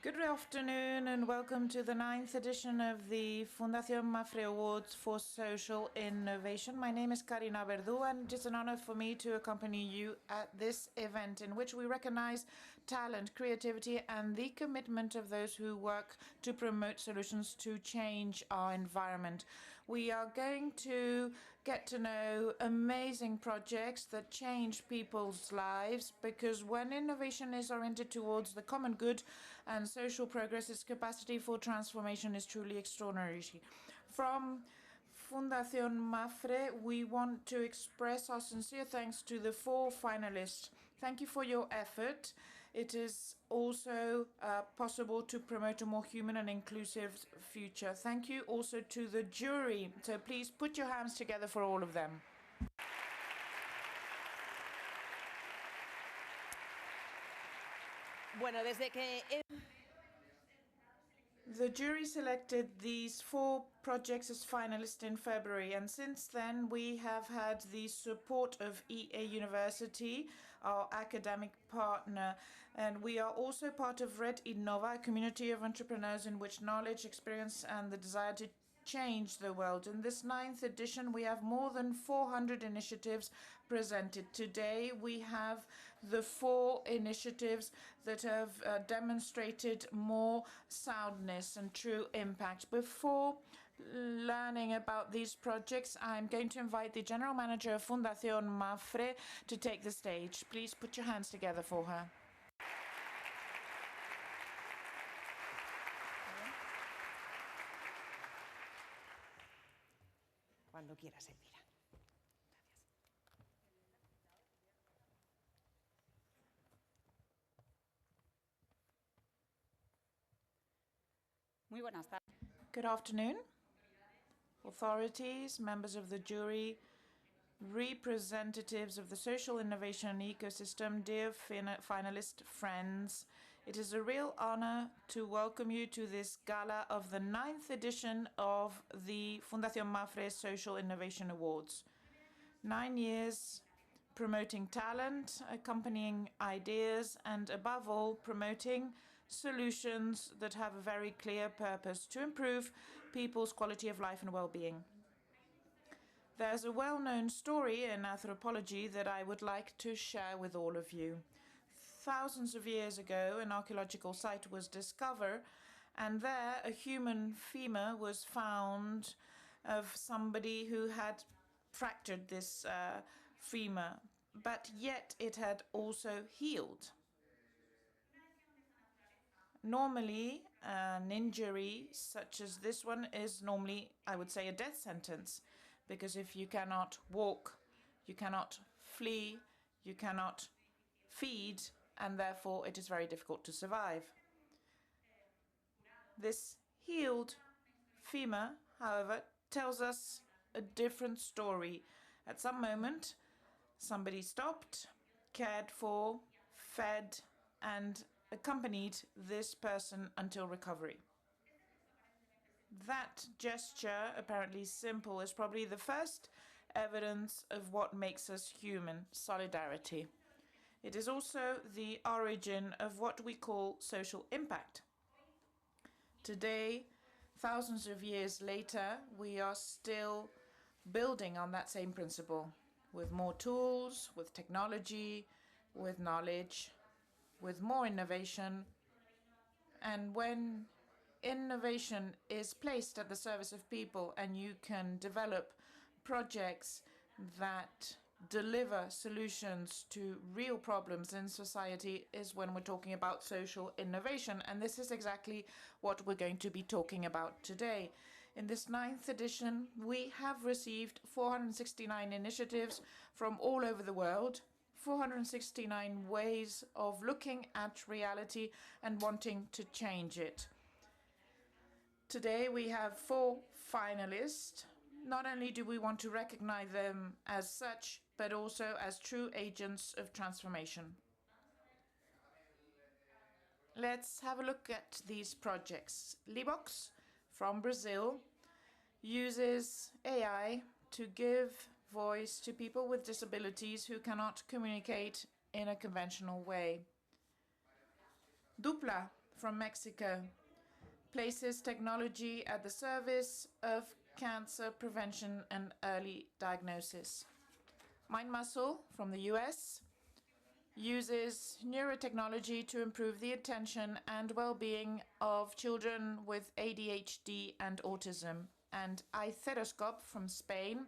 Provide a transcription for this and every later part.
Good afternoon and welcome to the 9th edition of the Fundación Mapfre Awards for Social Innovation. My name is Karina Verdú and it is an honor for me to accompany you at this event in which we recognize talent, creativity and the commitment of those who work to promote solutions to change our environment. We are going to get to know amazing projects that change people's lives, because when innovation is oriented towards the common good and social progress, its capacity for transformation is truly extraordinary. From Fundación Mapfre, we want to express our sincere thanks to the 4 finalists. Thank you for your effort. It is also possible to promote a more human and inclusive future. Thank you also to the jury. So please put your hands together for all of them. The jury selected these 4 projects as finalists in February, and since then we have had the support of EA University, our academic partner, and we are also part of Red Innova, a community of entrepreneurs in which knowledge, experience and the desire to change the world. In this 9th edition, we have more than 400 initiatives presented. Today, we have the 4 initiatives that have demonstrated more soundness and true impact. Before learning about these projects, I'm going to invite the General Manager of Fundación Mapfre to take the stage. Please put your hands together for her. Cuando quieras, Elvira. Gracias. Muy buenas tardes. Good afternoon, authorities, members of the jury, representatives of the social innovation ecosystem, dear finalist friends. It is a real honor to welcome you to this gala of the 9th edition of the Fundación Mapfre Social Innovation Awards. 9 years promoting talent, accompanying ideas, and above all, promoting solutions that have a very clear purpose to improve people's quality of life and well-being. There's a well-known story in anthropology that I would like to share with all of you. Thousands of years ago, an archaeological site was discovered, and there a human femur was found of somebody who had fractured this femur, but yet it had also healed. Normally, an injury such as this one is normally, I would say, a death sentence, because if you cannot walk, you cannot flee, you cannot feed, and therefore it is very difficult to survive. This healed femur, however, tells us a different story. At some moment, somebody stopped, cared for, fed, and accompanied this person until recovery. That gesture, apparently simple, is probably the first evidence of what makes us human: solidarity. It is also the origin of what we call social impact. Today, thousands of years later, we are still building on that same principle, with more tools, with technology, with knowledge, with more innovation. And when innovation is placed at the service of people and you can develop projects that deliver solutions to real problems in society, is when we're talking about social innovation. And this is exactly what we're going to be talking about today. In this 9th edition, we have received 469 initiatives from all over the world, 469 ways of looking at reality and wanting to change it. Today we have 4 finalists. Not only do we want to recognize them as such, but also as true agents of transformation. Let's have a look at these projects. Libox from Brazil uses AI to give voice to people with disabilities who cannot communicate in a conventional way. Dupla from Mexico places technology at the service of cancer prevention and early diagnosis. Mind Muscle from the US uses neurotechnology to improve the attention and well-being of children with ADHD and autism. And Itheroskop from Spain,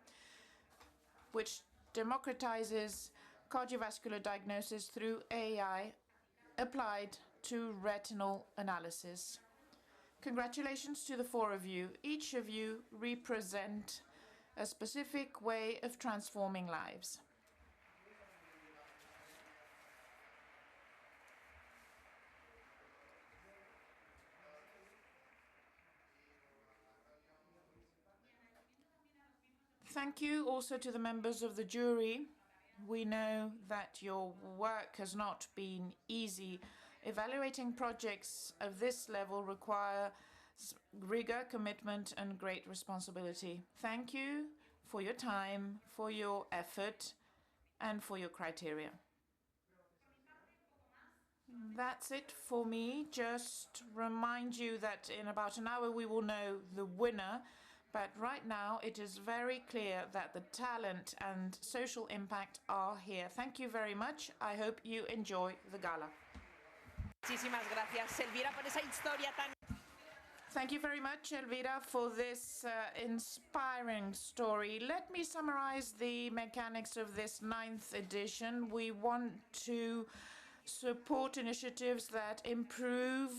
which democratizes cardiovascular diagnosis through AI applied to retinal analysis. Congratulations to the four of you. Each of you represent a specific way of transforming lives. Thank you also to the members of the jury. We know that your work has not been easy. Evaluating projects of this level require rigor, commitment, and great responsibility. Thank you for your time, for your effort, and for your criteria. That's it for me. Just remind you that in about an hour we will know the winner. But right now, it is very clear that the talent and social impact are here. Thank you very much. I hope you enjoy the gala. Muchísimas gracias, Elvira, por esa historia tan... Thank you very much, Elvira, for this inspiring story. Let me summarize the mechanics of this 9th edition. We want to support initiatives that improve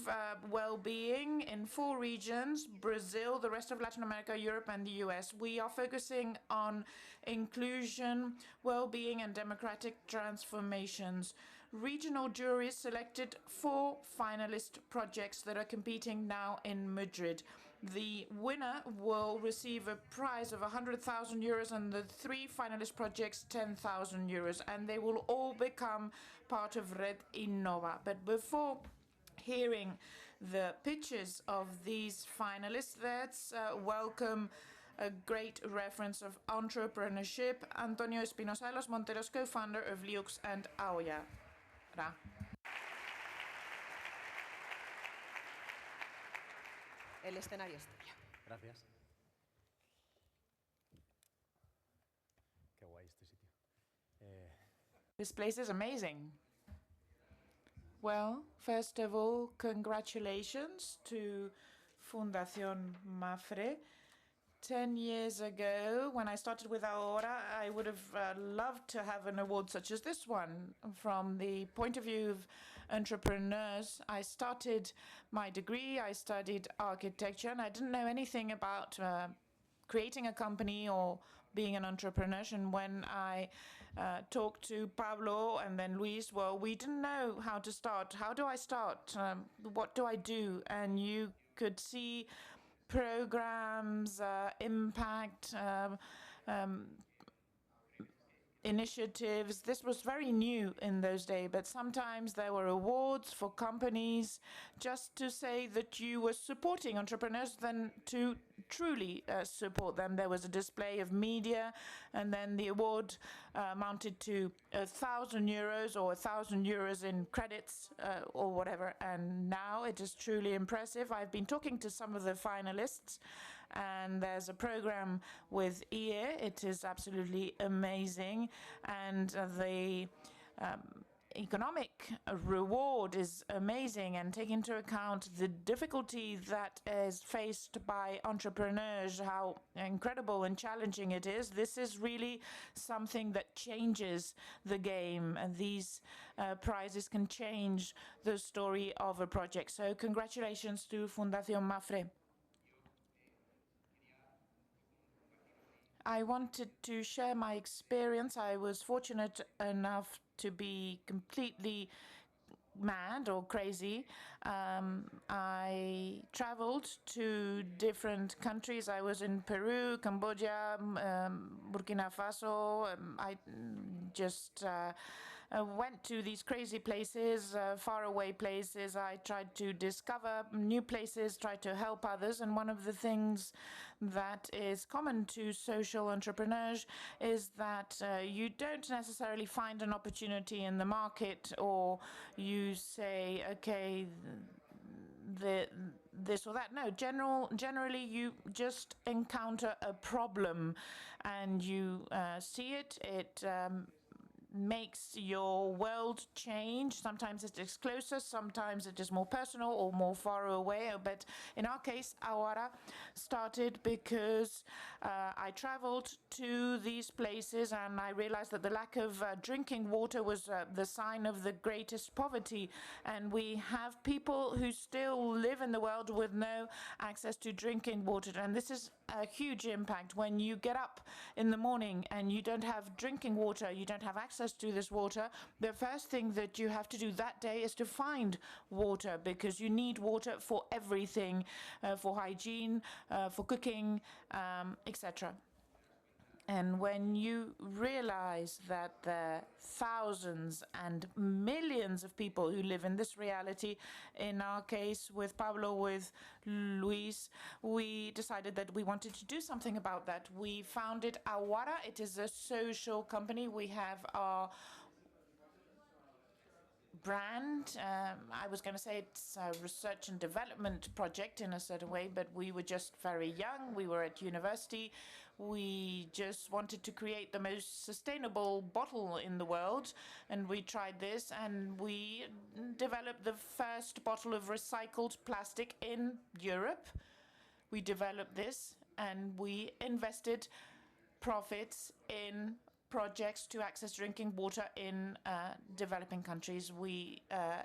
well-being in 4 regions: Brazil, the rest of Latin America, Europe, and the US. We are focusing on inclusion, well-being, and democratic transformations. Regional juries selected 4 finalist projects that are competing now in Madrid. The winner will receive a prize of 100,000 euros and the 3 finalist projects 10,000 euros, and they will all become part of Red Innova. But before hearing the pitches of these finalists, let's welcome a great reference of entrepreneurship, Antonio Espinosa de los Monteros, co-founder of Liux and Aoya. El escenario es tuyo. Gracias. Qué guay este sitio. This place is amazing. Well, first of all, congratulations to Fundación Mapfre. 10 years ago, when I started with Ahora, I would have loved to have an award such as this one. From the point of view of entrepreneurs, I started my degree, I studied architecture, and I didn't know anything about creating a company or being an entrepreneur. And when I talked to Pablo and then Luis, well, we didn't know how to start. How do I start? What do I do? And you could see programs, impact, initiatives. This was very new in those days, but sometimes there were awards for companies just to say that you were supporting entrepreneurs than to truly support them. There was a display of media, and then the award amounted to 1,000 euros or 1,000 euros in credits or whatever. And now it is truly impressive. I've been talking to some of the finalists, and there's a program with IE. It is absolutely amazing, and the economic reward is amazing, and take into account the difficulty that is faced by entrepreneurs, how incredible and challenging it is. This is really something that changes the game, and these prizes can change the story of a project. So congratulations to Fundación Mapfre. I wanted to share my experience. I was fortunate enough to be completely mad or crazy. I traveled to different countries. I was in Peru, Cambodia, Burkina Faso. I just went to these crazy places, faraway places. I tried to discover new places, tried to help others. And one of the things that is common to social entrepreneurs is that you don't necessarily find an opportunity in the market, or you say, okay, this or that. No, generally you just encounter a problem and you see it. It makes your world change. Sometimes it is closer, sometimes it is more personal or more far away. But in our case, Awara started because I traveled to these places and I realized that the lack of drinking water was the sign of the greatest poverty. And we have people who still live in the world with no access to drinking water. And this is a huge impact. When you get up in the morning and you don't have drinking water, you don't have access to this water, the first thing that you have to do that day is to find water, because you need water for everything, for hygiene, for cooking, etc. And when you realize that there are thousands and millions of people who live in this reality, in our case with Pablo, with Luis, we decided that we wanted to do something about that. We founded Awara. It is a social company. We have our brand. I was going to say it's a research and development project in a certain way, but we were just very young. We were at university. We just wanted to create the most sustainable bottle in the world, and we tried this, and we developed the first bottle of recycled plastic in Europe. We developed this, and we invested profits in projects to access drinking water in developing countries. We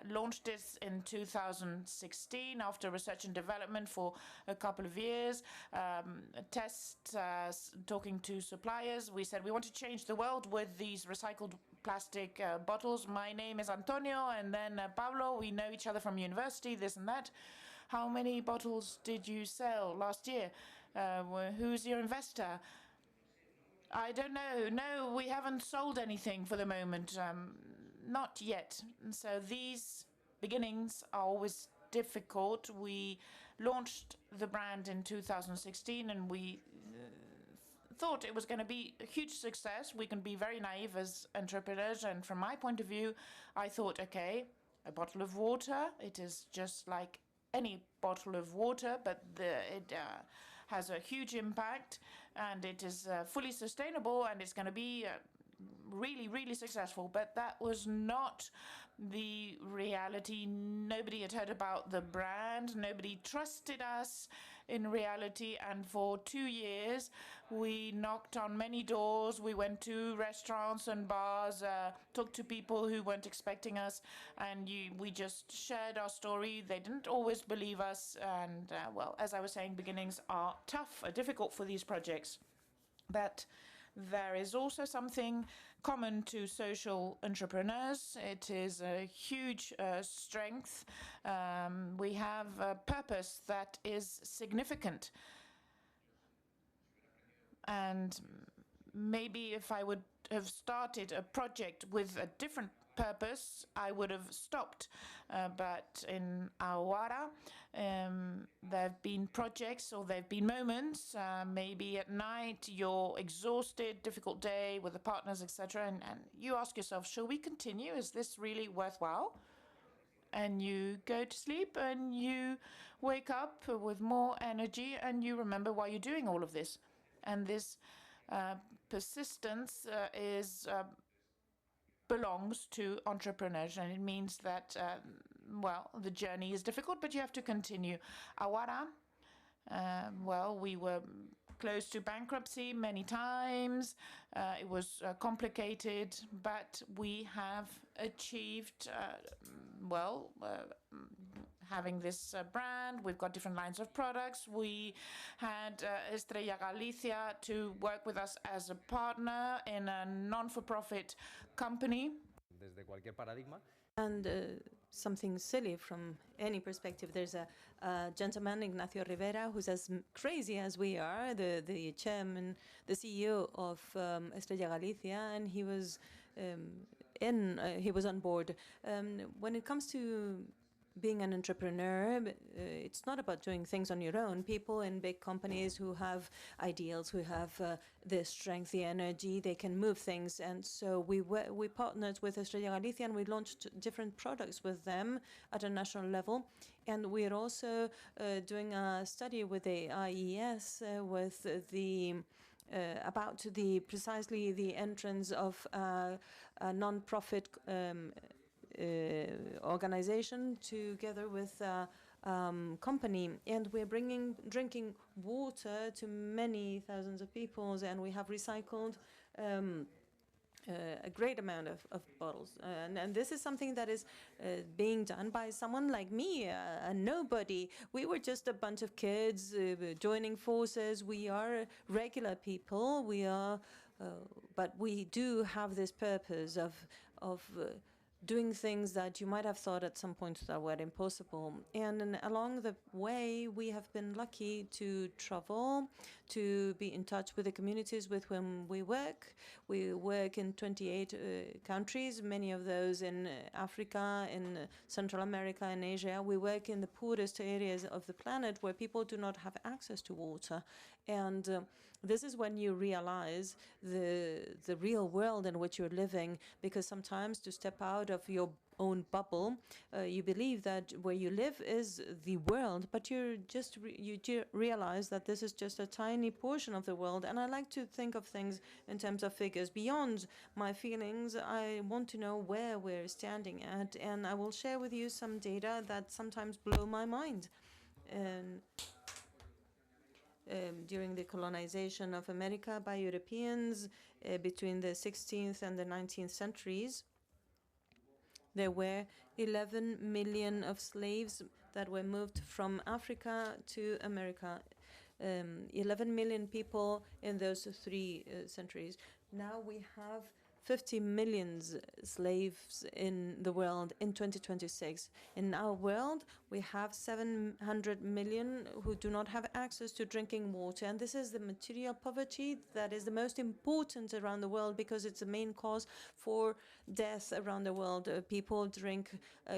launched this in 2016 after research and development for a couple of years, tests, talking to suppliers. We said we want to change the world with these recycled plastic bottles. My name is Antonio, and then Pablo. We know each other from university, this and that. How many bottles did you sell last year? Who's your investor? I don't know. No, we haven't sold anything for the moment. Not yet. So these beginnings are always difficult. We launched the brand in 2016 and we thought it was going to be a huge success. We can be very naive as entrepreneurs. And from my point of view, I thought, okay, a bottle of water, it is just like any bottle of water, but it has a huge impact, and it is fully sustainable, and it's going to be really, really successful. But that was not the reality. Nobody had heard about the brand. Nobody trusted us in reality. And for 2 years, we knocked on many doors. We went to restaurants and bars, talked to people who weren't expecting us, and we just shared our story. They didn't always believe us. And, well, as I was saying, beginnings are tough, are difficult for these projects. But there is also something common to social entrepreneurs. It is a huge strength. We have a purpose that is significant. And maybe if I would have started a project with a different purpose, I would have stopped. But in Awara, there have been projects, or there have been moments, maybe at night you're exhausted, difficult day with the partners, etc. And you ask yourself, shall we continue? Is this really worthwhile? And you go to sleep and you wake up with more energy and you remember why you're doing all of this. And this persistence belongs to entrepreneurs, and it means that, well, the journey is difficult, but you have to continue. Awara, well, we were close to bankruptcy many times. It was complicated, but we have achieved, well, having this brand. We've got different lines of products. We had Estrella Galicia to work with us as a partner in a non-for-profit company. Desde cualquier paradigma. And something silly from any perspective. There's a gentleman, Ignacio Rivera, who's as crazy as we are, the chairman, the CEO of Estrella Galicia, and he was he was on board. When it comes to being an entrepreneur, it's not about doing things on your own. People in big companies who have ideals, who have the strength, the energy, they can move things. And so we partnered with Estrella Galicia, and we launched different products with them at a national level. And we're also doing a study with the IES with the about precisely the entrance of a non-profit organization together with a company, and we're bringing drinking water to many thousands of people, and we have recycled a great amount of bottles. And this is something that is being done by someone like me, a nobody. We were just a bunch of kids joining forces. We are regular people. We are, but we do have this purpose of doing things that you might have thought at some point that were impossible. And along the way, we have been lucky to travel, to be in touch with the communities with whom we work. We work in 28 countries, many of those in Africa, in Central America, and Asia. We work in the poorest areas of the planet where people do not have access to water. And this is when you realize the real world in which you're living, because sometimes to step out of your own bubble, you believe that where you live is the world, but you realize that this is just a tiny portion of the world. And I like to think of things in terms of figures. Beyond my feelings, I want to know where we're standing at, and I will share with you some data that sometimes blow my mind. During the colonization of America by Europeans between the 16th and the 19th centuries, there were 11 million of slaves that were moved from Africa to America. 11 million people in those 3 centuries. Now we have 50 million slaves in the world in 2026. In our world, we have 700 million who do not have access to drinking water. And this is the material poverty that is the most important around the world, because it's the main cause for death around the world. People drink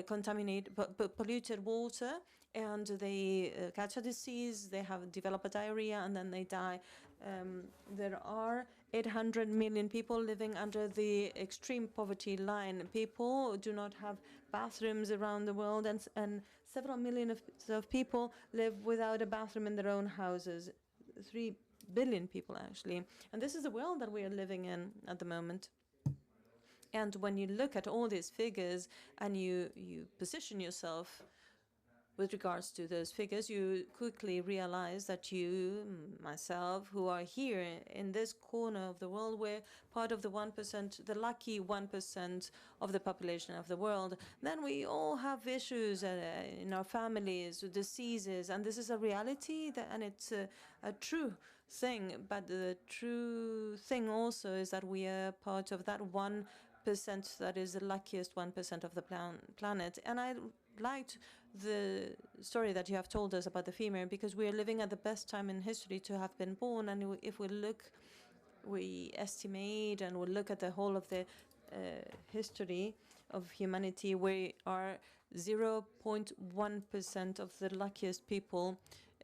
contaminated, polluted water, and they catch a disease, they develop a diarrhea, and then they die. There are 800 million people living under the extreme poverty line. People do not have bathrooms around the world, and several million of people live without a bathroom in their own houses. 3 billion people, actually. And this is the world that we are living in at the moment. And when you look at all these figures and you position yourself with regards to those figures, you quickly realize that you, myself, who are here in this corner of the world, we're part of the 1%, the lucky 1% of the population of the world. Then we all have issues in our families, diseases, and this is a reality, and it's a true thing. But the true thing also is that we are part of that 1% that is the luckiest 1% of the planet. And I liked the story that you have told us about the femur, because we are living at the best time in history to have been born. And if we estimate and we look at the whole of the history of humanity, we are 0.1% of the luckiest people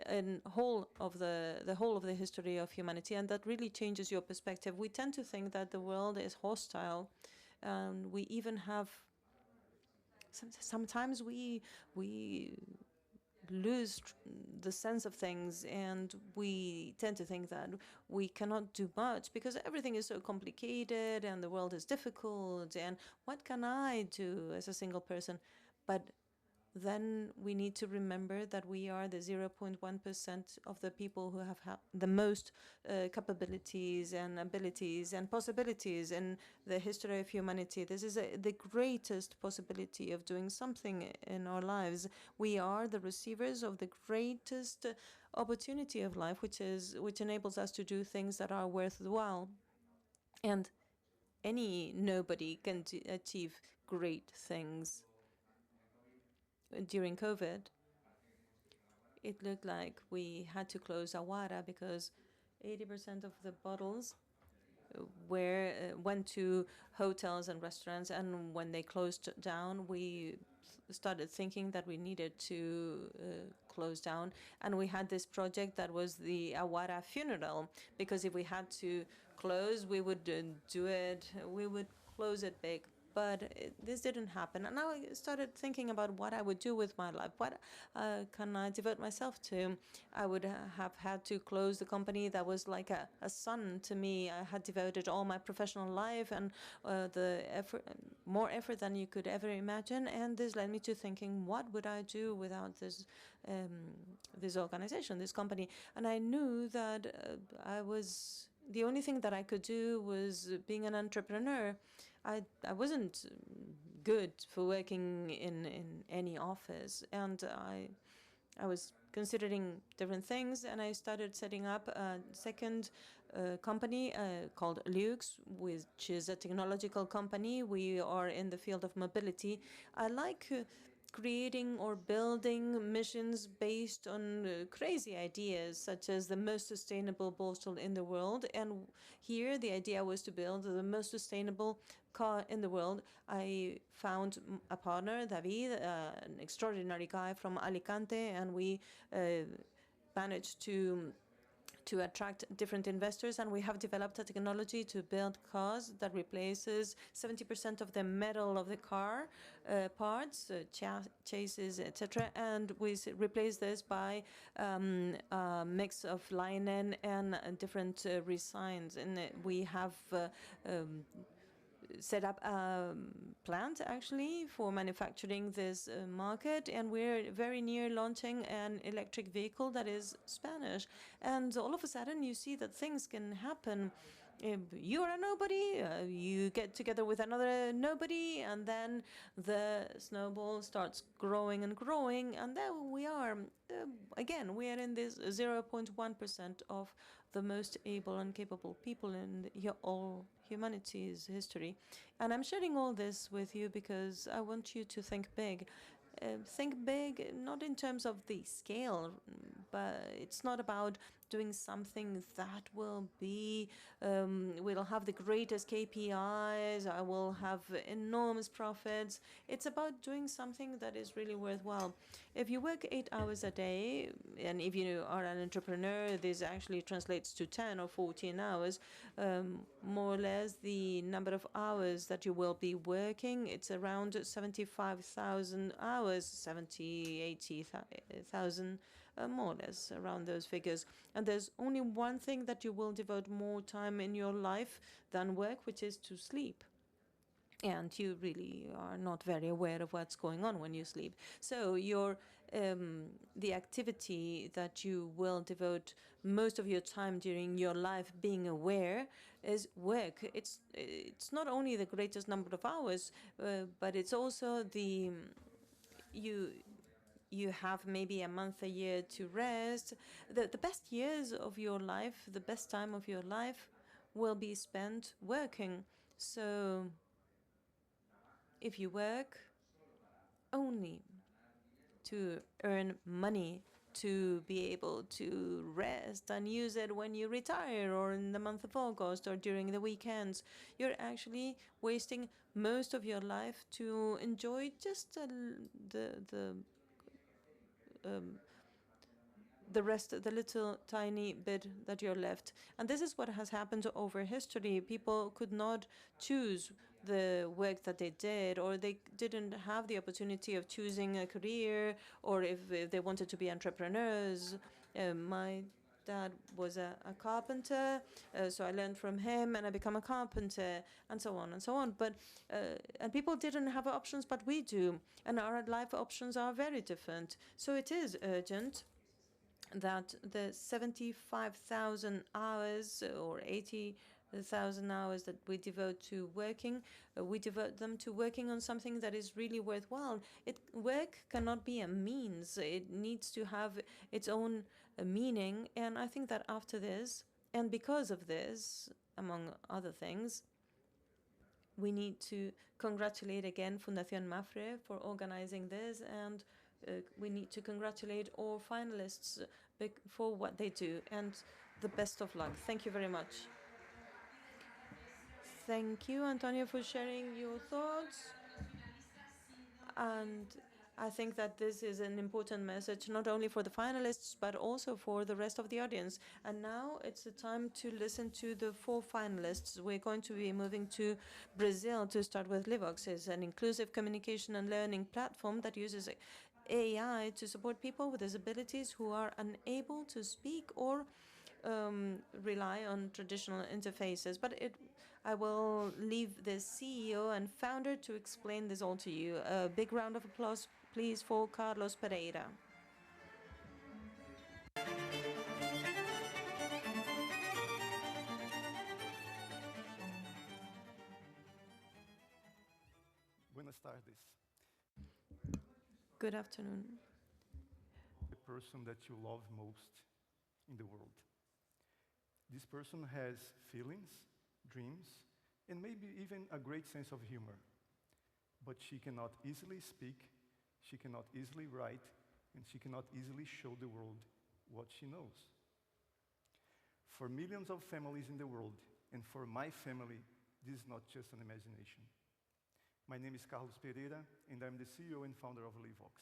in the whole of the history of humanity. And that really changes your perspective. We tend to think that the world is hostile. We even have sometimes we lose the sense of things, and we tend to think that we cannot do much because everything is so complicated and the world is difficult, and what can I do as a single person? But then we need to remember that we are the 0.1% of the people who have the most capabilities and abilities and possibilities in the history of humanity. This is the greatest possibility of doing something in our lives. We are the receivers of the greatest opportunity of life, which enables us to do things that are worthwhile. And nobody can achieve great things. During COVID, it looked like we had to close Awara because 80% of the bottles went to hotels and restaurants, and when they closed down, we started thinking that we needed to close down, and we had this project that was the Awara funeral, because if we had to close, we would we would close it big. But this didn't happen, and now I started thinking about what I would do with my life. What can I devote myself to? I would have had to close the company that was like a son to me. I had devoted all my professional life and more effort than you could ever imagine. And this led me to thinking, what would I do without this organization, this company? And I knew that the only thing that I could do was being an entrepreneur. I wasn't good for working in any office, and I was considering different things, and I started setting up a second company called Lux, which is a technological company. We are in the field of mobility. I like creating or building missions based on crazy ideas, such as the most sustainable bottle in the world. And here the idea was to build the most sustainable car in the world. I found a partner, David, an extraordinary guy from Alicante, and we managed to attract different investors, and we have developed a technology to build cars that replaces 70% of the metal of the car parts, chassis, etc., and we replace this by a mix of linen and different resins. And we have set up a plant actually for manufacturing this market, and we're very near launching an electric vehicle that is Spanish. And all of a sudden you see that things can happen. You are a nobody, you get together with another nobody, and then the snowball starts growing and growing, and there we are. Again, we are in this 0.1% of the most able and capable people in all humanity's history. And I'm sharing all this with you because I want you to think big. Think big, not in terms of the scale, but it's not about doing something that will be, will have the greatest KPIs, I will have enormous profits. It's about doing something that is really worthwhile. If you work 8 hours a day, and if you are an entrepreneur, this actually translates to 10 or 14 hours, more or less the number of hours that you will be working, it's around 75,000 hours, 70, 80,000, more or less around those figures. And there's only one thing that you will devote more time in your life than work, which is to sleep. And you really are not very aware of what's going on when you sleep. So the activity that you will devote most of your time during your life being aware is work. It's not only the greatest number of hours, but it's also you have maybe a month, a year to rest. The best years of your life, the best time of your life will be spent working. So if you work only to earn money, to be able to rest and use it when you retire or in the month of August or during the weekends, you're actually wasting most of your life to enjoy just the rest, the little tiny bit that you're left. And this is what has happened over history. People could not choose the work that they did, or they didn't have the opportunity of choosing a career, or if they wanted to be entrepreneurs. My dad was a carpenter, so I learned from him and I become a carpenter, and so on and so on. But and people didn't have options, but we do, and our life options are very different. So it is urgent that the 75,000 hours or 80,000 hours that we devote to working, we devote them to working on something that is really worthwhile. Work cannot be a means. It needs to have its own meaning. And I think that after this, and because of this, among other things, we need to congratulate again Fundación Mapfre for organizing this, and we need to congratulate all finalists for what they do, and the best of luck. Thank you very much. Thank you, Antonio, for sharing your thoughts. And I think that this is an important message, not only for the finalists, but also for the rest of the audience. And now it's the time to listen to the 4 finalists. We're going to be moving to Brazil to start with Livox. It's an inclusive communication and learning platform that uses AI to support people with disabilities who are unable to speak or rely on traditional interfaces. But I will leave the CEO and founder to explain this all to you. A big round of applause, please, for Carlos Pereira. Buenas tardes. Good afternoon. The person that you love most in the world. This person has feelings, dreams, and maybe even a great sense of humor. But she cannot easily speak, she cannot easily write, and she cannot easily show the world what she knows. For millions of families in the world, and for my family, this is not just an imagination. My name is Carlos Pereira, and I'm the CEO and founder of Livox.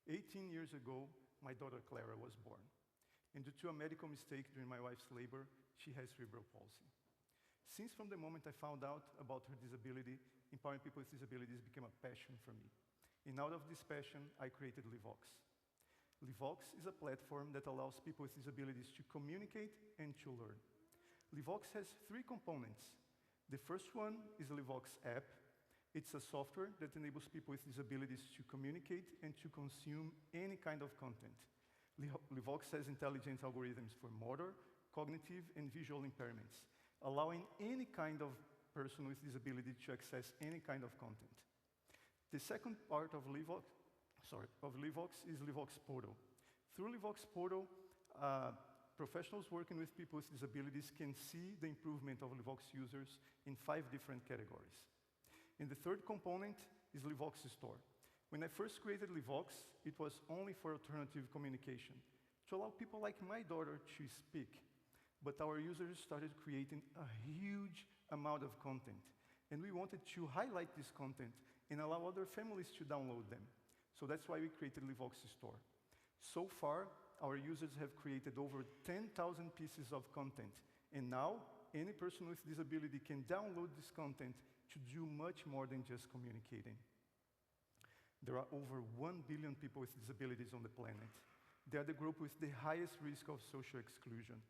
18 years ago, my daughter Clara was born. And due to a medical mistake during my wife's labor, she has cerebral palsy. Since from the moment I found out about her disability, empowering people with disabilities became a passion for me. And out of this passion, I created Livox. Livox is a platform that allows people with disabilities to communicate and to learn. Livox has 3 components. The first one is the Livox app. It's a software that enables people with disabilities to communicate and to consume any kind of content. Livox has intelligent algorithms for motor, cognitive, and visual impairments, allowing any kind of person with disability to access any kind of content. The second part of Livox is Livox Portal. Through Livox Portal, professionals working with people with disabilities can see the improvement of Livox users in 5 different categories. And the third component is Livox Store. When I first created Livox, it was only for alternative communication, to allow people like my daughter to speak. But our users started creating a huge amount of content. And we wanted to highlight this content and allow other families to download them. So that's why we created Livox Store. So far, our users have created over 10,000 pieces of content. And now, any person with disability can download this content to do much more than just communicating. There are over 1 billion people with disabilities on the planet. They are the group with the highest risk of social exclusion.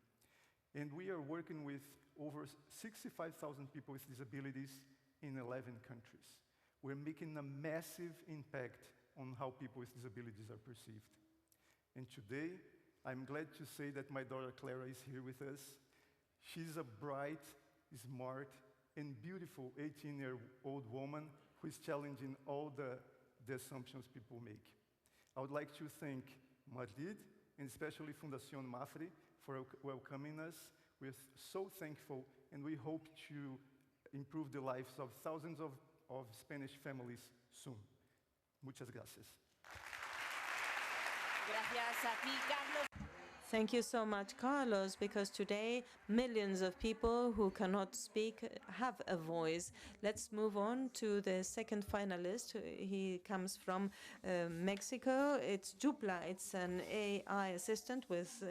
And we are working with over 65,000 people with disabilities in 11 countries. We're making a massive impact on how people with disabilities are perceived. And today, I'm glad to say that my daughter Clara is here with us. She's a bright, smart, and beautiful 18-year-old woman who is challenging all the assumptions people make. I would like to thank Madrid, and especially Fundación Mapfre, for welcoming us. We're so thankful, and we hope to improve the lives of thousands of Spanish families soon. Muchas gracias. Gracias a ti, Carlos. Thank you so much, Carlos, because today millions of people who cannot speak have a voice. Let's move on to the second finalist. He comes from Mexico. It's Dupla. It's an AI assistant with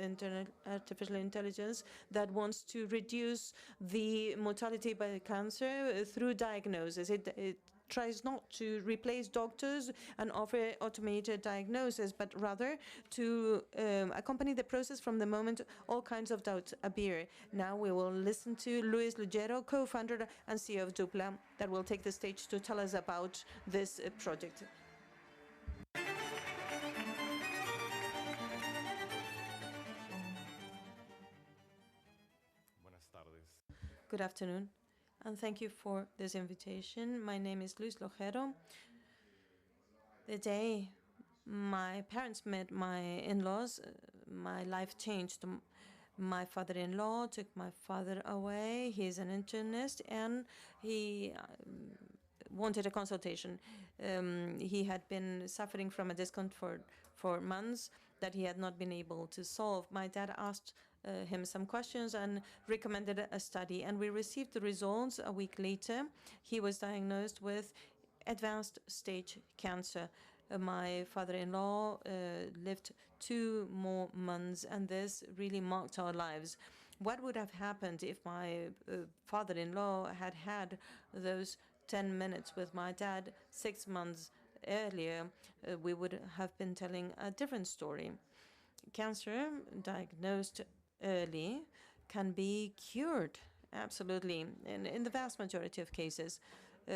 artificial intelligence that wants to reduce the mortality by cancer through diagnosis. It tries not to replace doctors and offer automated diagnosis, but rather to accompany the process from the moment all kinds of doubts appear. Now we will listen to Luis Lugero, co-founder and CEO of Dupla, that will take the stage to tell us about this project. Buenas tardes. Good afternoon, and thank you for this invitation. My name is Luis Lugero. The day my parents met my in-laws, my life changed. My father-in-law took my father away. He's an internist, and he wanted a consultation. He had been suffering from a discomfort for months that he had not been able to solve. My dad asked him some questions and recommended a study. And we received the results a week later. He was diagnosed with advanced stage cancer. My father-in-law lived 2 more months, and this really marked our lives. What would have happened if my father-in-law had had those 10 minutes with my dad 6 months earlier? We would have been telling a different story. Cancer diagnosed early can be cured, absolutely, in the vast majority of cases.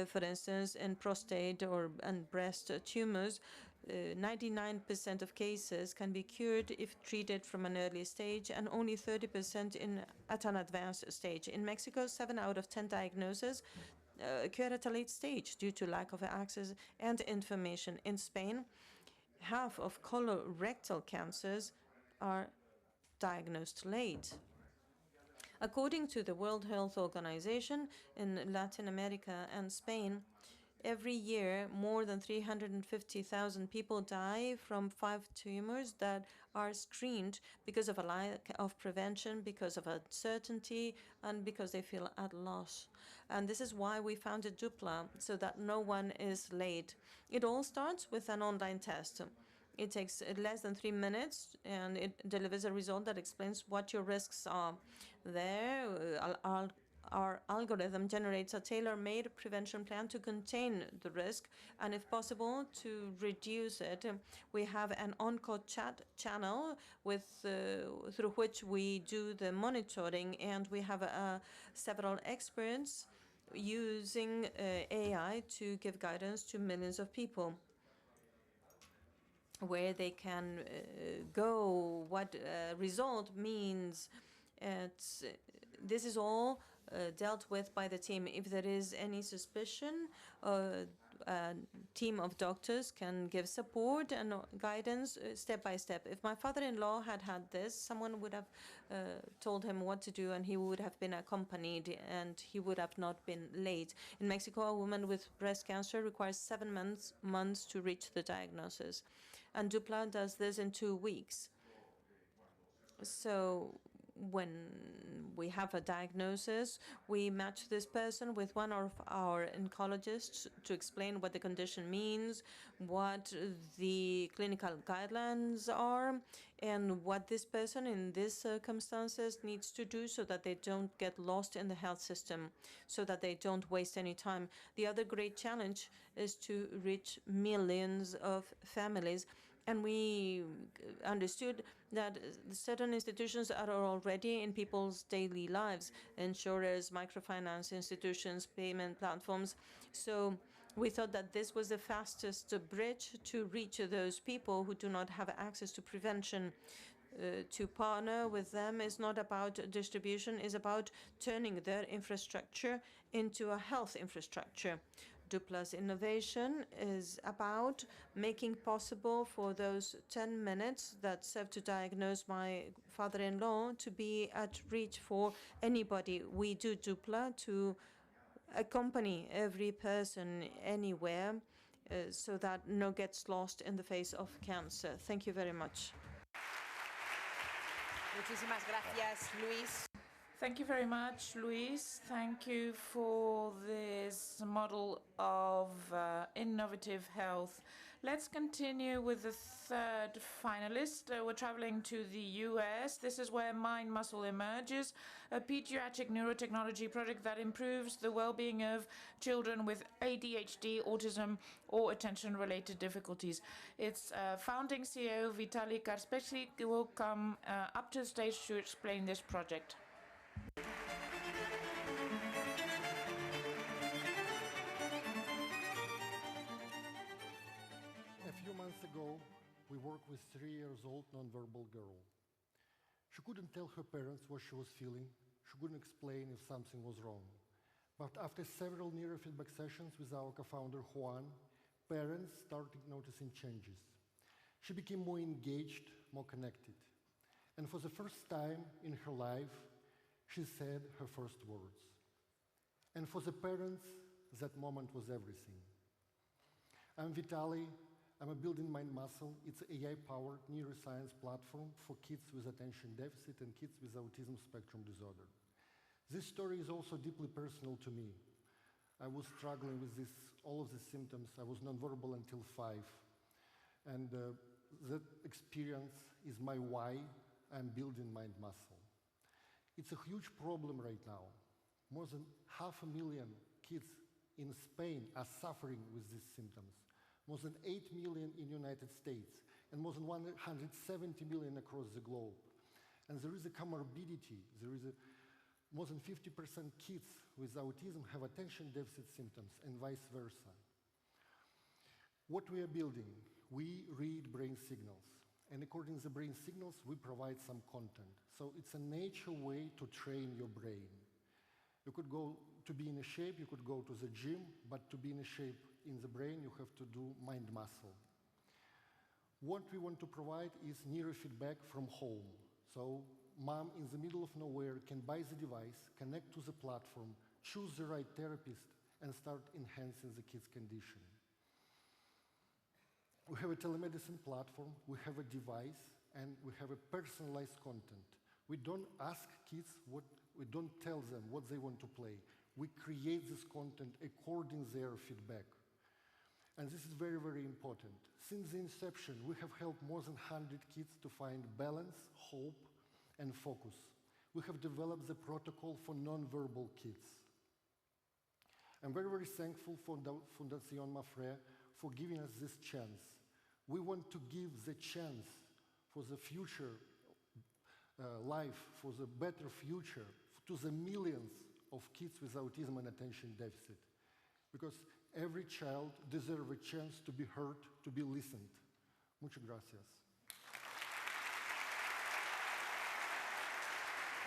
For instance, in prostate and breast tumors, 99% of cases can be cured if treated from an early stage, and only 30% at an advanced stage. In Mexico, 7 out of 10 diagnoses occur at a late stage due to lack of access and information. In Spain, half of colorectal cancers are diagnosed late. According to the World Health Organization, in Latin America and Spain, every year more than 350,000 people die from 5 tumors that are screened because of a lack of prevention, because of uncertainty, and because they feel at loss. And this is why we founded Dupla, so that no one is late. It all starts with an online test. It takes less than 3 minutes, and it delivers a result that explains what your risks are. There, our algorithm generates a tailor-made prevention plan to contain the risk, and if possible, to reduce it. We have an on-call chat channel through which we do the monitoring, and we have several experts using AI to give guidance to millions of people, where they can go, what result means. This is all dealt with by the team. If there is any suspicion, a team of doctors can give support and guidance step by step. If my father-in-law had had this, someone would have told him what to do, and he would have been accompanied, and he would have not been late. In Mexico, a woman with breast cancer requires 7 months to reach the diagnosis, and Dupla does this in 2 weeks. So when we have a diagnosis, we match this person with one of our oncologists to explain what the condition means, what the clinical guidelines are, and what this person in these circumstances needs to do so that they don't get lost in the health system, so that they don't waste any time. The other great challenge is to reach millions of families. And we understood that certain institutions are already in people's daily lives: insurers, microfinance institutions, payment platforms. So we thought that this was the fastest bridge to reach those people who do not have access to prevention. To partner with them is not about distribution, it's about turning their infrastructure into a health infrastructure. Dupla's innovation is about making possible for those 10 minutes that serve to diagnose my father-in-law to be at reach for anybody. We do Dupla to accompany every person anywhere so that no gets lost in the face of cancer. Thank you very much. Muchísimas gracias, Luis. Thank you very much, Luis. Thank you for this model of innovative health. Let's continue with the third finalist. We're traveling to the US. This is where Mind Muscle Emerges, a pediatric neurotechnology project that improves the well-being of children with ADHD, autism, or attention-related difficulties. Its founding CEO, Vitaly Karspetsky, will come up to the stage to explain this project. A few months ago, we worked with 3-year-old nonverbal girl. She couldn't tell her parents what she was feeling. She couldn't explain if something was wrong. But after several neurofeedback sessions with our co-founder, Juan, parents started noticing changes. She became more engaged, more connected. And for the first time in her life, she said her first words. And for the parents, that moment was everything. I'm Vitaly. I'm a Building Mind Muscle. It's an AI-powered neuroscience platform for kids with attention deficit and kids with autism spectrum disorder. This story is also deeply personal to me. I was struggling with all of these symptoms. I was nonverbal until 5. And that experience is my why I'm building Mind Muscle. It's a huge problem right now. More than 500,000 kids in Spain are suffering with these symptoms. More than 8 million in the United States, and more than 170 million across the globe. And there is a comorbidity. More than 50% kids with autism have attention deficit symptoms, and vice versa. What we are building, we read brain signals. And according to the brain signals, we provide some content. So it's a nature way to train your brain. You could go to be in a shape, you could go to the gym, but to be in a shape in the brain, you have to do mind muscle. What we want to provide is neurofeedback from home. So mom in the middle of nowhere can buy the device, connect to the platform, choose the right therapist, and start enhancing the kid's condition. We have a telemedicine platform, we have a device, and we have a personalized content. We don't ask kids we don't tell them what they want to play. We create this content according to their feedback. And this is very, very important. Since the inception, we have helped more than 100 kids to find balance, hope, and focus. We have developed the protocol for nonverbal kids. I'm very, very thankful for Fundación Mapfre for giving us this chance. We want to give the chance for the future life, for the better future, to the millions of kids with autism and attention deficit. Because every child deserves a chance to be heard, to be listened. Muchas gracias.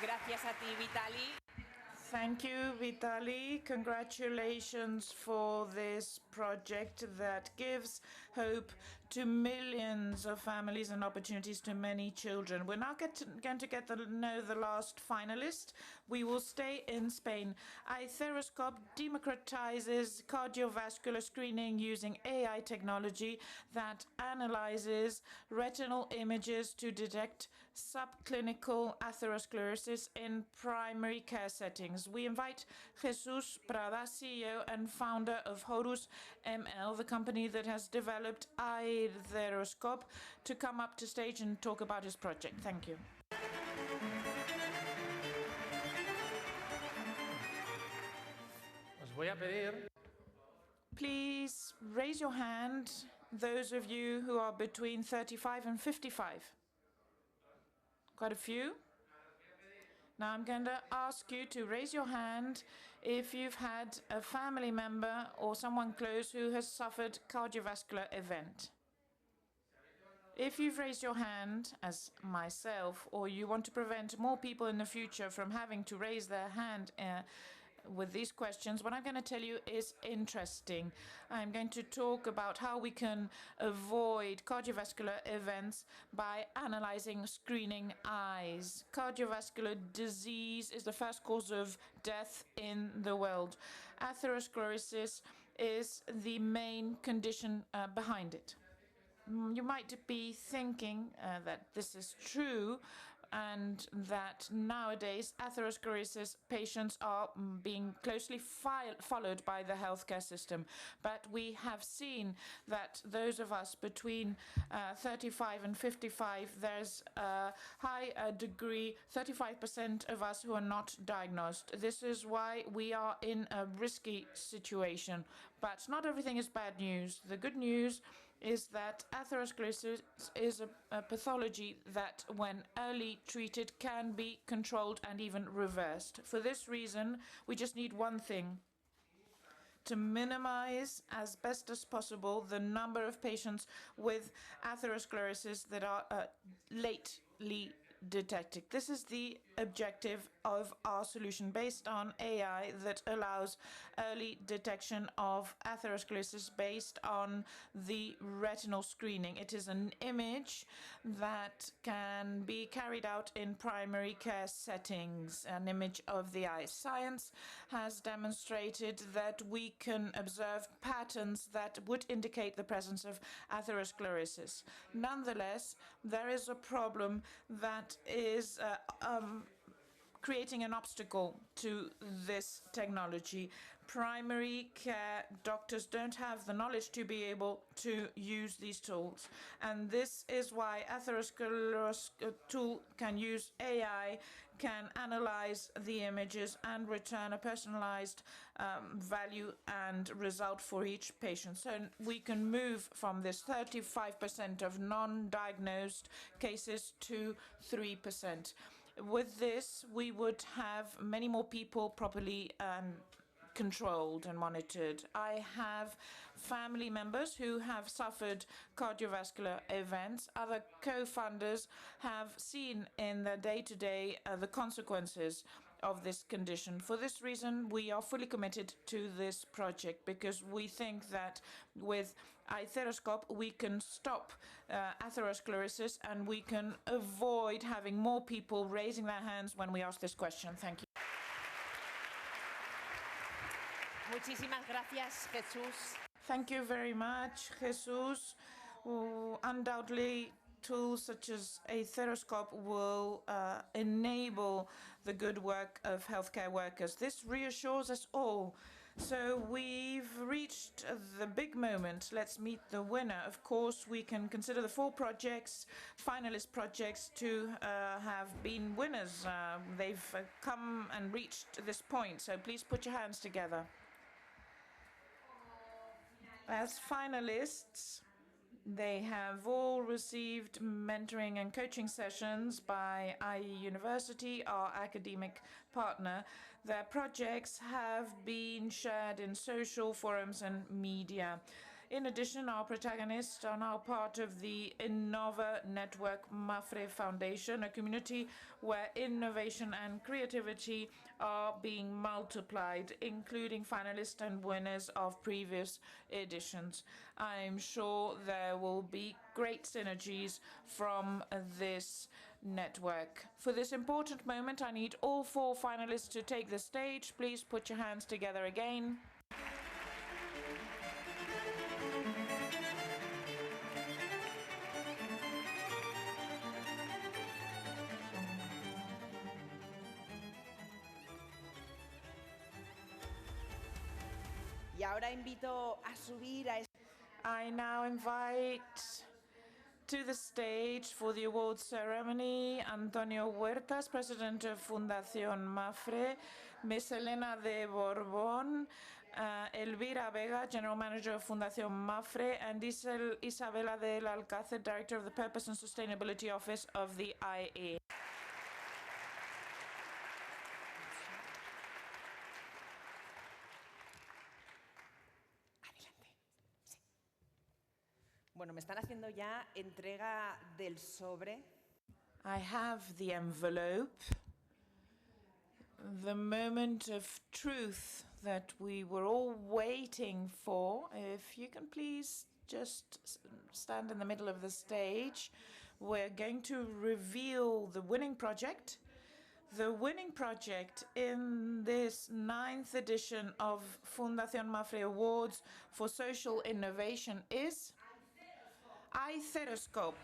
Gracias a ti, Vitali. Thank you, Vitali. Congratulations for this project that gives hope to millions of families and opportunities to many children. We're now going to get to know the last finalist. We will stay in Spain. iTheroscope democratizes cardiovascular screening using AI technology that analyzes retinal images to detect subclinical atherosclerosis in primary care settings. We invite Jesus Prada, CEO and founder of Horus ML, the company that has developed iTheroscope, to come up to stage and talk about his project. Thank you. Os voy a pedir Please raise your hand, those of you who are between 35 and 55. Quite a few. Now I'm going to ask you to raise your hand if you've had a family member or someone close who has suffered cardiovascular event. If you've raised your hand, as myself, or you want to prevent more people in the future from having to raise their hand with these questions, what I'm going to tell you is interesting. I'm going to talk about how we can avoid cardiovascular events by analyzing screening eyes. Cardiovascular disease is the first cause of death in the world. Atherosclerosis is the main condition behind it. You might be thinking that this is true, and that nowadays atherosclerosis patients are being closely followed by the healthcare system. But we have seen that those of us between 35 and 55, there's a high degree, 35% of us who are not diagnosed. This is why we are in a risky situation. But not everything is bad news. The good news is that atherosclerosis is a pathology that, when early treated, can be controlled and even reversed. For this reason, we just need one thing: to minimize as best as possible the number of patients with atherosclerosis that are lately detected. This is the objective of our solution based on AI that allows early detection of atherosclerosis based on the retinal screening. It is an image that can be carried out in primary care settings, an image of the eye. Science has demonstrated that we can observe patterns that would indicate the presence of atherosclerosis. Nonetheless, there is a problem that is creating an obstacle to this technology. Primary care doctors don't have the knowledge to be able to use these tools. And this is why atherosclerosis tool can use AI, can analyze the images and return a personalized value and result for each patient. So we can move from this 35% of non-diagnosed cases to 3%. With this, we would have many more people properly controlled and monitored. I have family members who have suffered cardiovascular events. Other co-founders have seen in their day-to-day the consequences of this condition. For this reason, we are fully committed to this project because we think that with iTheroscope we can stop atherosclerosis and we can avoid having more people raising their hands when we ask this question. Thank you. Muchísimas gracias, Jesús. Thank you very much, Jesus. Undoubtedly, tools such as a stethoscope will enable the good work of healthcare workers. This reassures us all. So we've reached the big moment. Let's meet the winner. Of course, we can consider the 4 projects, finalist projects, to have been winners. They've come and reached this point. So please put your hands together. As finalists, they have all received mentoring and coaching sessions by IE University, our academic partner. Their projects have been shared in social forums and media. In addition, our protagonists are now part of the Innova Network Mapfre Foundation, a community where innovation and creativity are being multiplied, including finalists and winners of previous editions. I'm sure there will be great synergies from this network. For this important moment, I need all 4 finalists to take the stage. Please put your hands together again. Y ahora invito a subir a I now invite to the stage for the awards ceremony Antonio Huertas, President of Fundación Mapfre, Miss Elena de Borbón, Elvira Vega, General Manager of Fundación Mapfre, and Isabela del Alcácer, Director of the Purpose and Sustainability Office of the IE. Bueno, me están haciendo ya entrega del sobre. I have the envelope, the moment of truth that we were all waiting for. If you can please just stand in the middle of the stage. We're going to reveal the winning project. The winning project in this 9th edition of Fundación Mapfre Awards for Social Innovation is iTheroscope.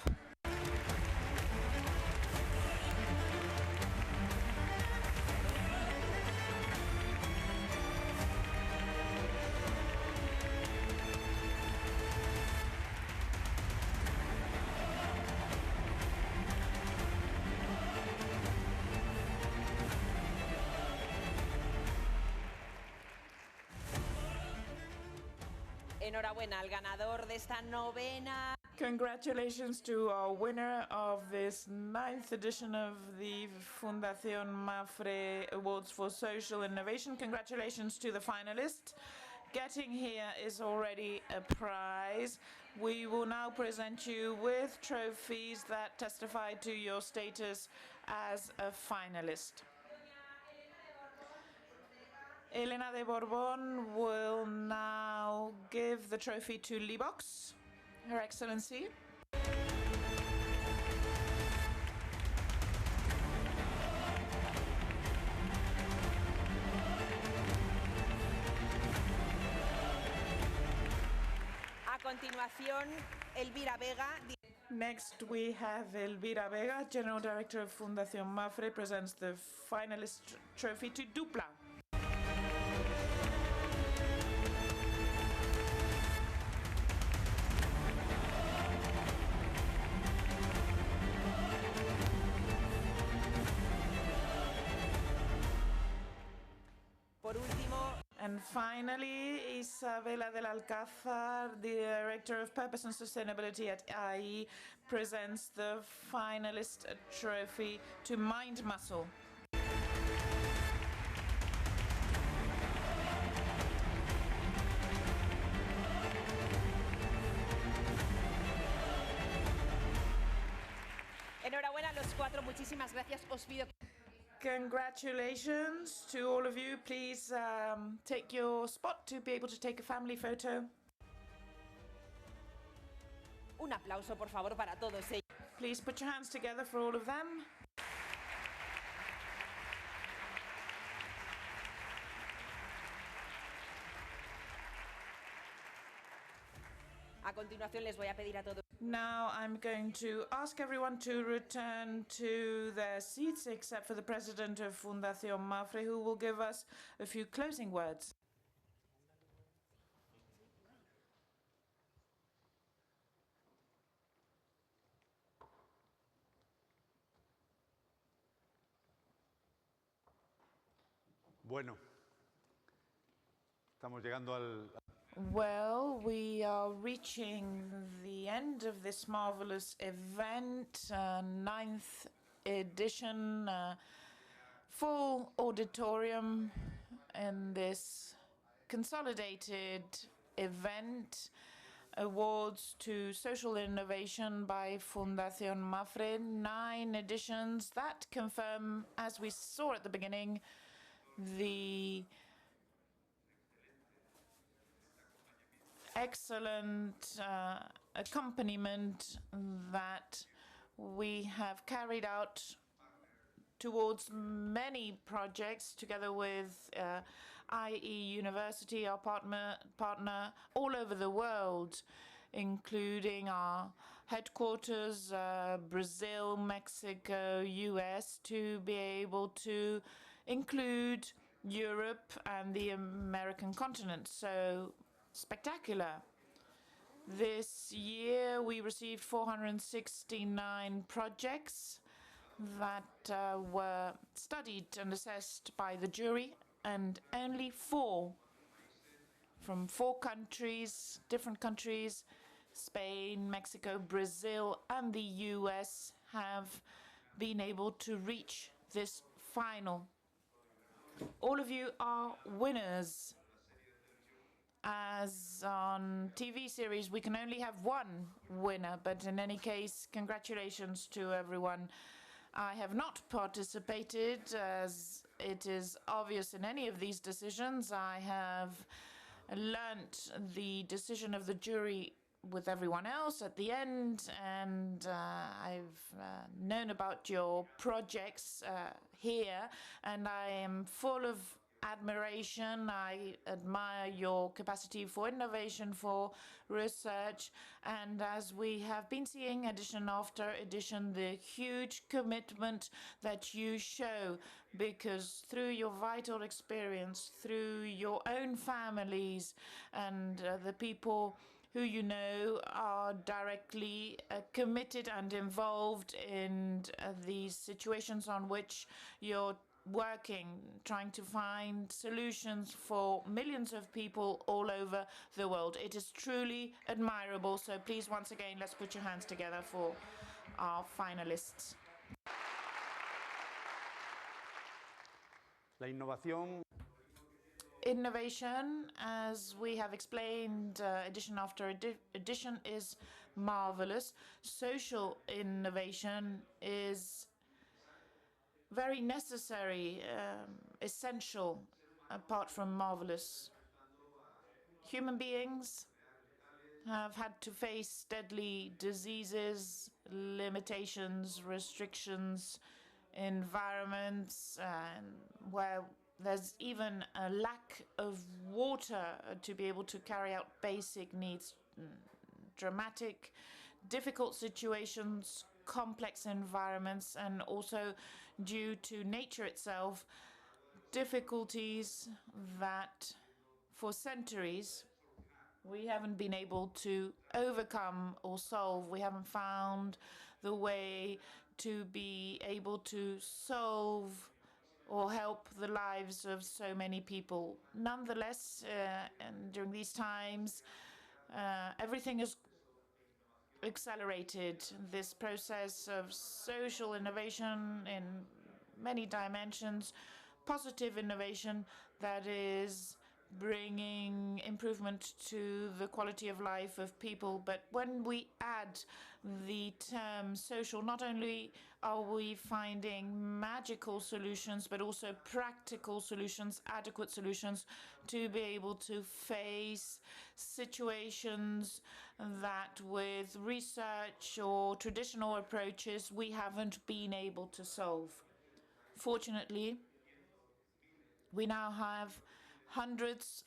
Enhorabuena al ganador de esta 9ª. Congratulations to our winner of this 9th edition of the Fundación Mapfre Awards for Social Innovation. Congratulations to the finalists. Getting here is already a prize. We will now present you with trophies that testify to your status as a finalist. Elena de Borbón will now give the trophy to Libox, Her Excellency. A continuación, Elvira Vega. Next, we have Elvira Vega, General Director of Fundación Mapfre, presents the finalist trophy to Dupla. Por último, And finally, Isabela del Alcázar, the Director of Purpose and Sustainability at IE, presents the finalist trophy to Mind Muscle. enhorabuena a los cuatro, muchísimas gracias. Os pido Congratulations to all of you. Please take your spot to be able to take a family photo. un aplauso, por favor, para todos ellos. Please put your hands together for all of them. A continuación les voy a pedir a todos Now I'm going to ask everyone to return to their seats except for the president of Fundación Mapfre, who will give us a few closing words. Bueno, estamos llegando al... Well, we are reaching the end of this marvelous event, ninth edition, full auditorium in this consolidated event. Awards to Social Innovation by Fundación Mapfre, 9 editions that confirm, as we saw at the beginning, the excellent accompaniment that we have carried out towards many projects together with IE University, our partner all over the world, including our headquarters, Brazil, Mexico, US, to be able to include Europe and the American continent. So spectacular. This year we received 469 projects that were studied and assessed by the jury, and only 4 from 4 countries, different countries, Spain, Mexico, Brazil, and the US, have been able to reach this final. All of you are winners. As on TV series, we can only have one winner, but in any case, congratulations to everyone. I have not participated, as it is obvious in any of these decisions. I have learnt the decision of the jury with everyone else at the end, and I've known about your projects here, and I am full of admiration. I admire your capacity for innovation, for research, and as we have been seeing edition after edition, the huge commitment that you show, because through your vital experience, through your own families and the people who you know are directly committed and involved in these situations on which you're working, trying to find solutions for millions of people all over the world. It is truly admirable. So please, once again, let's put your hands together for our finalists. La innovación. Innovation, as we have explained edition after edition, is marvelous. Social innovation is very necessary, essential apart from marvelous. Human beings have had to face deadly diseases, limitations, restrictions, environments, and where there's even a lack of water to be able to carry out basic needs. Dramatic, difficult situations, complex environments, and also due to nature itself, difficulties that for centuries we haven't been able to overcome or solve. We haven't found the way to be able to solve or help the lives of so many people. Nonetheless, and during these times, everything has accelerated. This process of social innovation in many dimensions, positive innovation that is bringing improvement to the quality of life of people. But when we add the term social, not only are we finding magical solutions, but also practical solutions, adequate solutions to be able to face situations that with research or traditional approaches we haven't been able to solve. Fortunately, we now have hundreds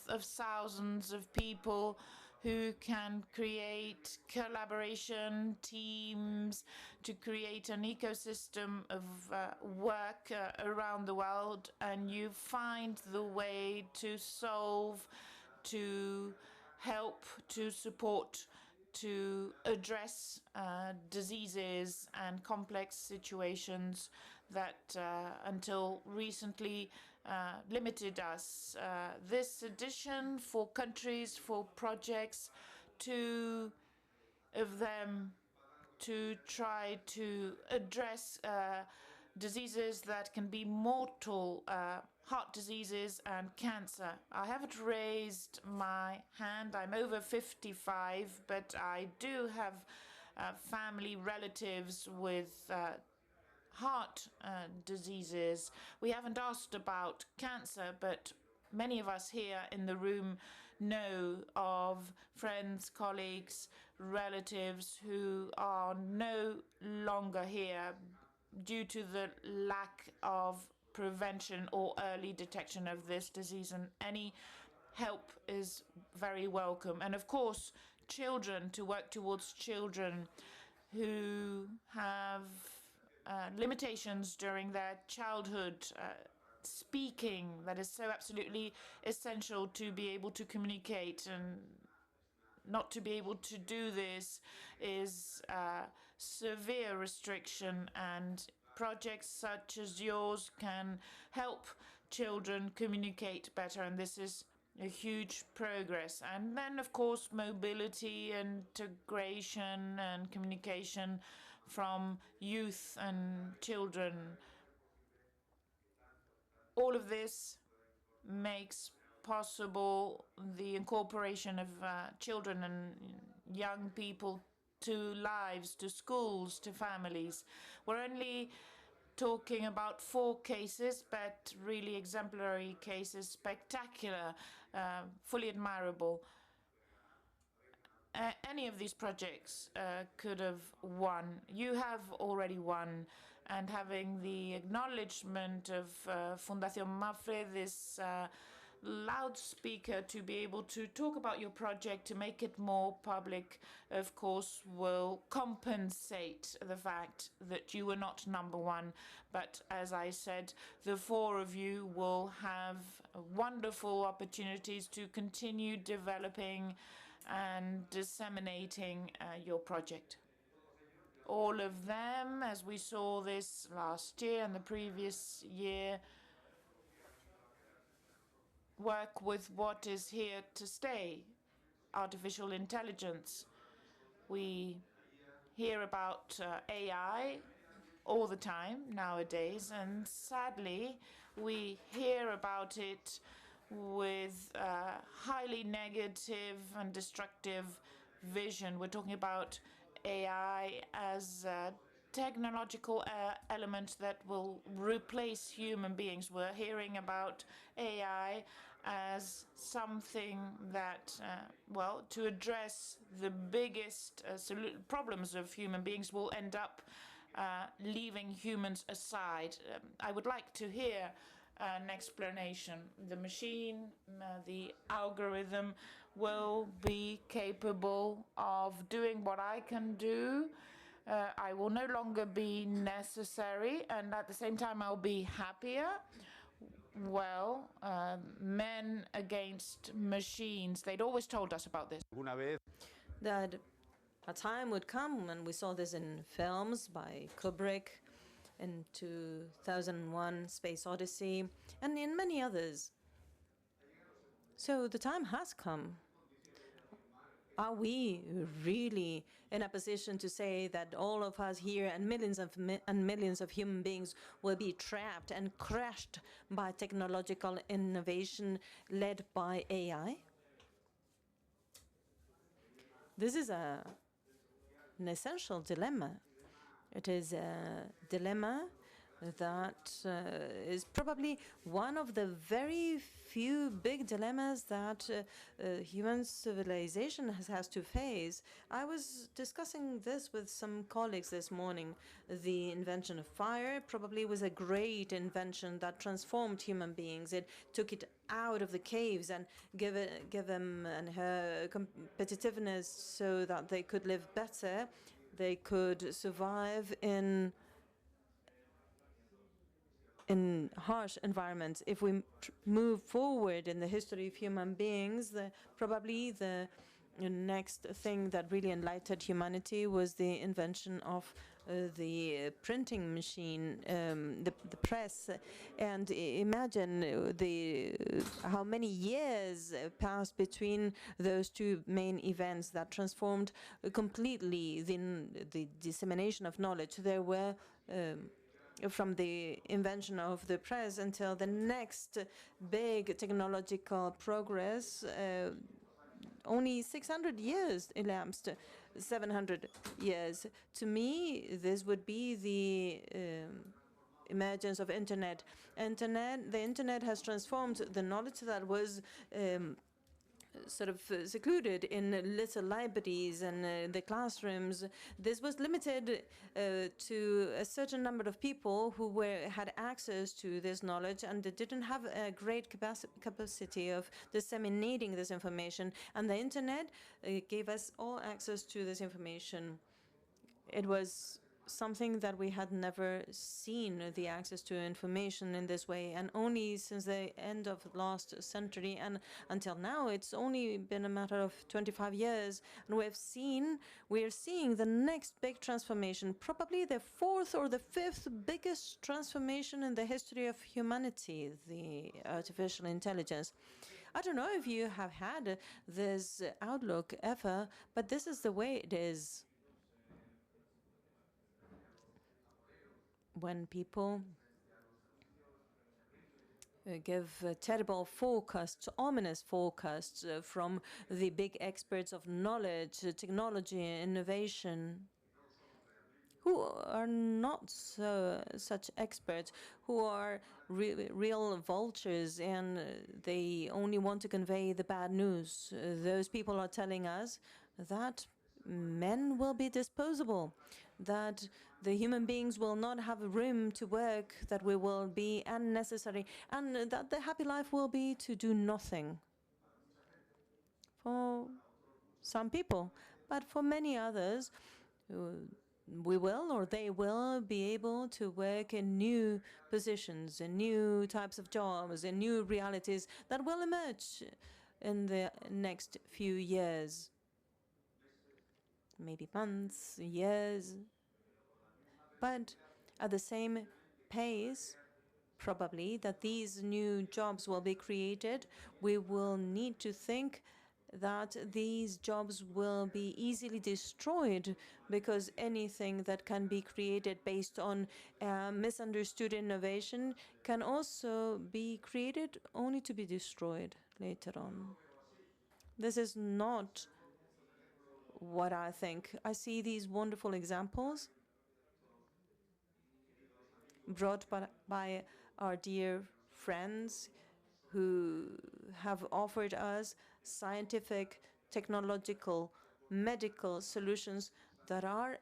of thousands of people who can create collaboration teams to create an ecosystem of work around the world, and you find the way to solve, to help, to support, to address diseases and complex situations that until recently limited us. This edition, for countries, for projects, two of them to try to address diseases that can be mortal, heart diseases and cancer. I haven't raised my hand. I'm over 55, but I do have family relatives with heart diseases. We haven't asked about cancer, but many of us here in the room know of friends, colleagues, relatives who are no longer here due to the lack of prevention or early detection of this disease, and any help is very welcome. And of course, children, to work towards children who have limitations during their childhood, speaking, that is so absolutely essential to be able to communicate, and not to be able to do this is severe restriction, and projects such as yours can help children communicate better, and this is a huge progress. And then, of course, mobility, integration, and communication from youth and children. All of this makes possible the incorporation of children and young people to lives, to schools, to families. We're only talking about 4 cases, but really exemplary cases, spectacular, fully admirable. Any of these projects could have won. You have already won, and having the acknowledgement of Fundación Mapfre, this loudspeaker to be able to talk about your project, to make it more public, of course, will compensate the fact that you were not number 1. But as I said, the 4 of you will have wonderful opportunities to continue developing and disseminating your project. All of them, as we saw this last year and the previous year, work with what is here to stay, artificial intelligence. We hear about AI all the time nowadays, and sadly, we hear about it with highly negative and destructive vision. We're talking about AI as technological element that will replace human beings. We're hearing about AI as something that, well, to address the biggest problems of human beings will end up leaving humans aside. I would like to hear an explanation. The machine, the algorithm will be capable of doing what I can do. I will no longer be necessary, and at the same time, I'll be happier. Well, men against machines. They'd always told us about this. Alguna vez That a time would come, and we saw this in films by Kubrick in 2001 Space Odyssey, and in many others. So the time has come. Are we really in a position to say that all of us here and millions of human beings will be trapped and crushed by technological innovation led by AI? This is an essential dilemma. It is a dilemma that is probably one of the very few big dilemmas that human civilization has to face. I was discussing this with some colleagues this morning. The invention of fire probably was a great invention that transformed human beings. It took it out of the caves and gave them and her competitiveness so that they could live better. They could survive in harsh environments. If we move forward in the history of human beings, probably the next thing that really enlightened humanity was the invention of the printing machine, the press. And imagine how many years passed between those two main events that transformed completely the dissemination of knowledge. There were from the invention of the press until the next big technological progress, only 600 years elapsed, 700 years. To me, this would be the emergence of internet. The internet has transformed the knowledge that was sort of secluded in little libraries and the classrooms. This was limited to a certain number of people who had access to this knowledge, and they didn't have a great capacity of disseminating this information. And the internet gave us all access to this information. It was something that we had never seen, the access to information in this way, and only since the end of last century and until now, it's only been a matter of 25 years, and we are seeing the next big transformation, probably the fourth or the fifth biggest transformation in the history of humanity, the artificial intelligence. I don't know if you have had this outlook ever, but this is the way it is. When people give terrible forecasts, ominous forecasts from the big experts of knowledge, technology, innovation, who are not such experts, who are real vultures, and they only want to convey the bad news. Those people are telling us that men will be disposable, that the human beings will not have room to work, that we will be unnecessary, and that the happy life will be to do nothing. For some people, but for many others, we will or they will be able to work in new positions, in new types of jobs, in new realities that will emerge in the next few years. Maybe months, years, but at the same pace, probably, that these new jobs will be created, we will need to think that these jobs will be easily destroyed, because anything that can be created based on misunderstood innovation can also be created only to be destroyed later on. This is not what I think. I see these wonderful examples brought by our dear friends who have offered us scientific, technological, medical solutions that are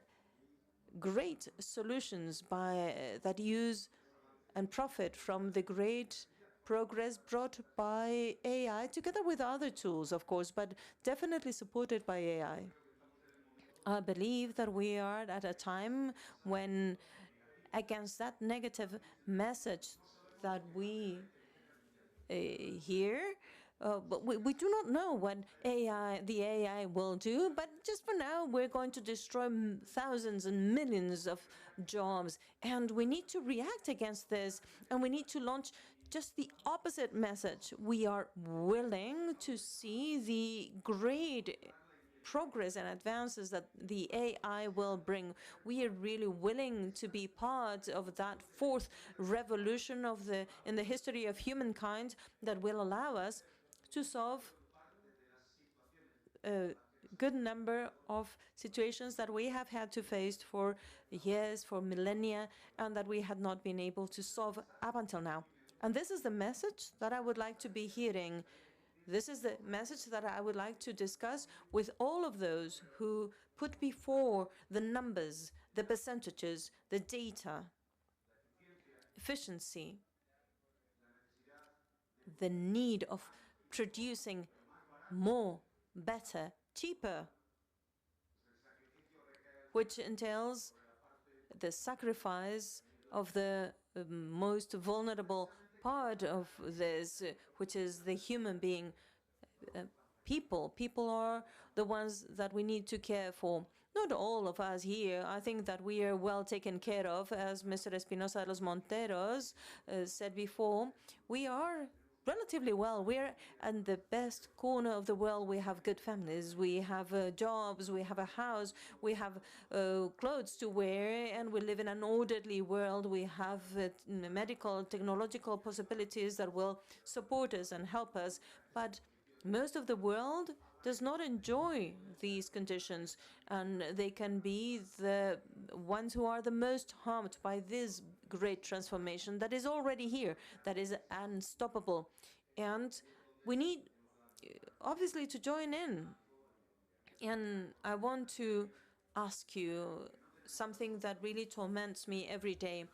great solutions that use and profit from the great progress brought by AI, together with other tools, of course, but definitely supported by AI. I believe that we are at a time when, against that negative message that we hear, but we do not know what the AI will do, but just for now, we're going to destroy thousands and millions of jobs. And we need to react against this, and we need to launch just the opposite message. We are willing to see the great progress and advances that the AI will bring. We are really willing to be part of that fourth revolution in the history of humankind that will allow us to solve a good number of situations that we have had to face for years, for millennia, and that we had not been able to solve up until now. And this is the message that I would like to be hearing. This is the message that I would like to discuss with all of those who put before the numbers, the percentages, the data, efficiency, the need of producing more, better, cheaper, which entails the sacrifice of the most vulnerable part of this, which is the human being. People. People are the ones that we need to care for. Not all of us here. I think that we are well taken care of, as Mr. Espinosa de los Monteros said before. We are relatively well. We're in the best corner of the world. We have good families. We have jobs. We have a house. We have clothes to wear, and we live in an orderly world. We have medical, technological possibilities that will support us and help us. But most of the world does not enjoy these conditions, and they can be the ones who are the most harmed by this great transformation that is already here, that is unstoppable. And we need, obviously, to join in. And I want to ask you something that really torments me every day.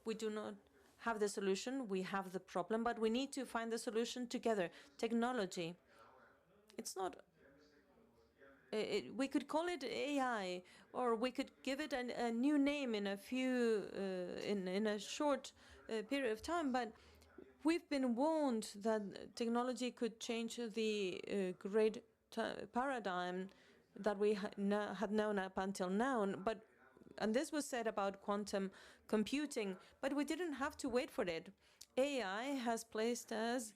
We do not have the solution, we have the problem, but we need to find the solution together. Technology. It's not we could call it AI, or we could give it a new name in a short period of time. But we've been warned that technology could change the great paradigm that we had known up until now. And this was said about quantum computing, but we didn't have to wait for it. AI has placed us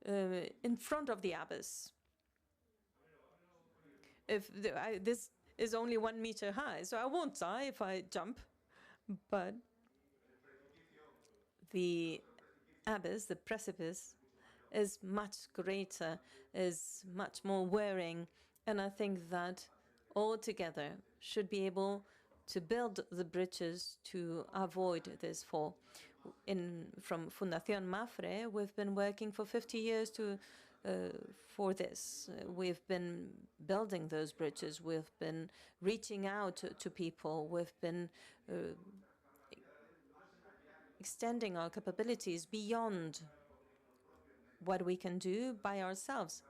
in front of the abyss. This is only 1 meter high, so I won't die if I jump. But the abyss, the precipice, is much greater, is much more wearing. And I think that all together should be able to build the bridges to avoid this fall. From Fundación Mapfre, we've been working for 50 years for this. We've been building those bridges. We've been reaching out to people. We've been extending our capabilities beyond what we can do by ourselves,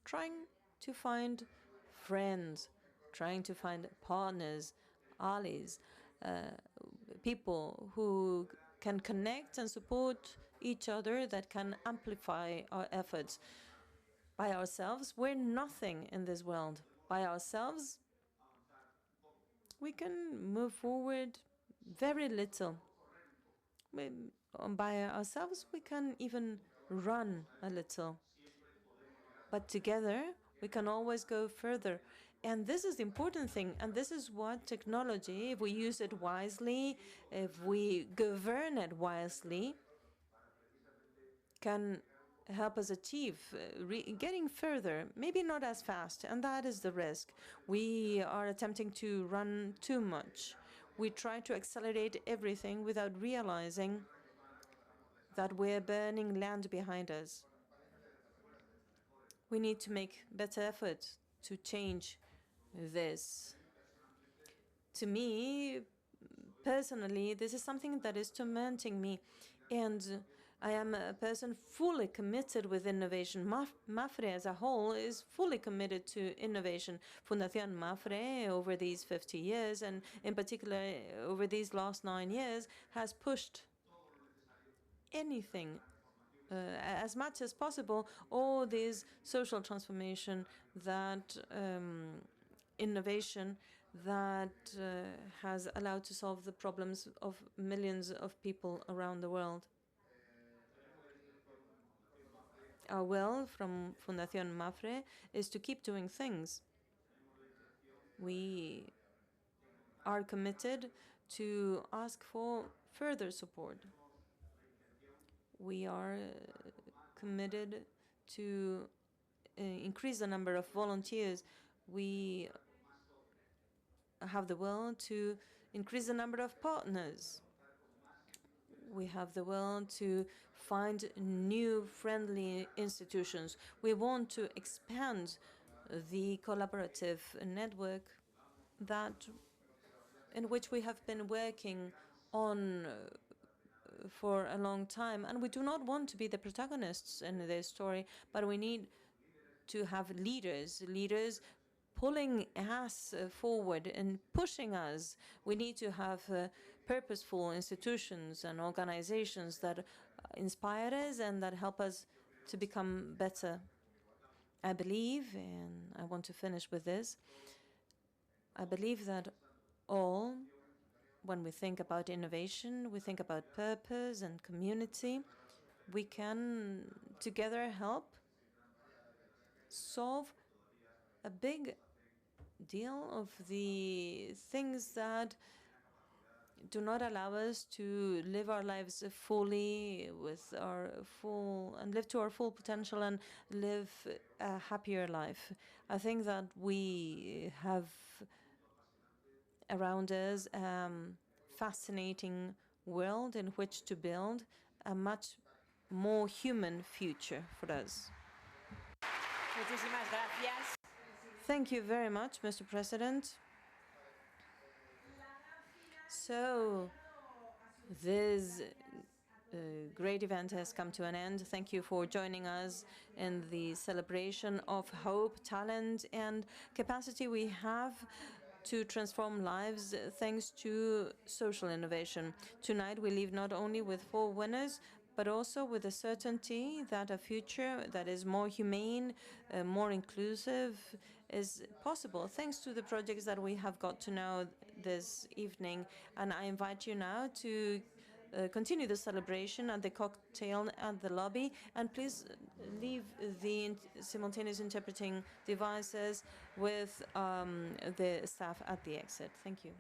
trying to find friends, trying to find partners, allies, people who can connect and support each other, that can amplify our efforts. By ourselves, we're nothing in this world. By ourselves, we can move forward very little. By ourselves, we can even run a little. But together, we can always go further. And this is the important thing. And this is what technology, if we use it wisely, if we govern it wisely, can help us achieve, getting further, maybe not as fast, and that is the risk. We are attempting to run too much. we try to accelerate everything without realizing that we're burning land behind us. We need to make better efforts to change this. To me, personally, this is something that is tormenting me, and I am a person fully committed with innovation. Mapfre as a whole is fully committed to innovation. Fundación Mapfre, over these 50 years, and in particular over these last 9 years, has pushed anything as much as possible, all this social transformation, that innovation that has allowed to solve the problems of millions of people around the world. Our will from Fundación Mapfre is to keep doing things. We are committed to ask for further support. We are committed to increase the number of volunteers. We have the will to increase the number of partners. We have the will to find new friendly institutions. We want to expand the collaborative network in which we have been working on for a long time. And we do not want to be the protagonists in this story, but we need to have leaders pulling us forward and pushing us. We need to have purposeful institutions and organizations that inspire us and that help us to become better. I believe, and I want to finish with this, I believe that when we think about innovation, we think about purpose and community. We can together help solve a big deal of the things that do not allow us to live our lives fully and live to our full potential and live a happier life. I think that we have around us a fascinating world in which to build a much more human future for us. Muchísimas gracias. Thank you very much, Mr. President. So, this great event has come to an end. Thank you for joining us in the celebration of hope, talent, and capacity we have to transform lives thanks to social innovation. Tonight, we leave not only with 4 winners, but also with the certainty that a future that is more humane, more inclusive, is possible thanks to the projects that we have got to know this evening. And I invite you now to continue the celebration at the cocktail at the lobby, and please leave the simultaneous interpreting devices with the staff at the exit. Thank you.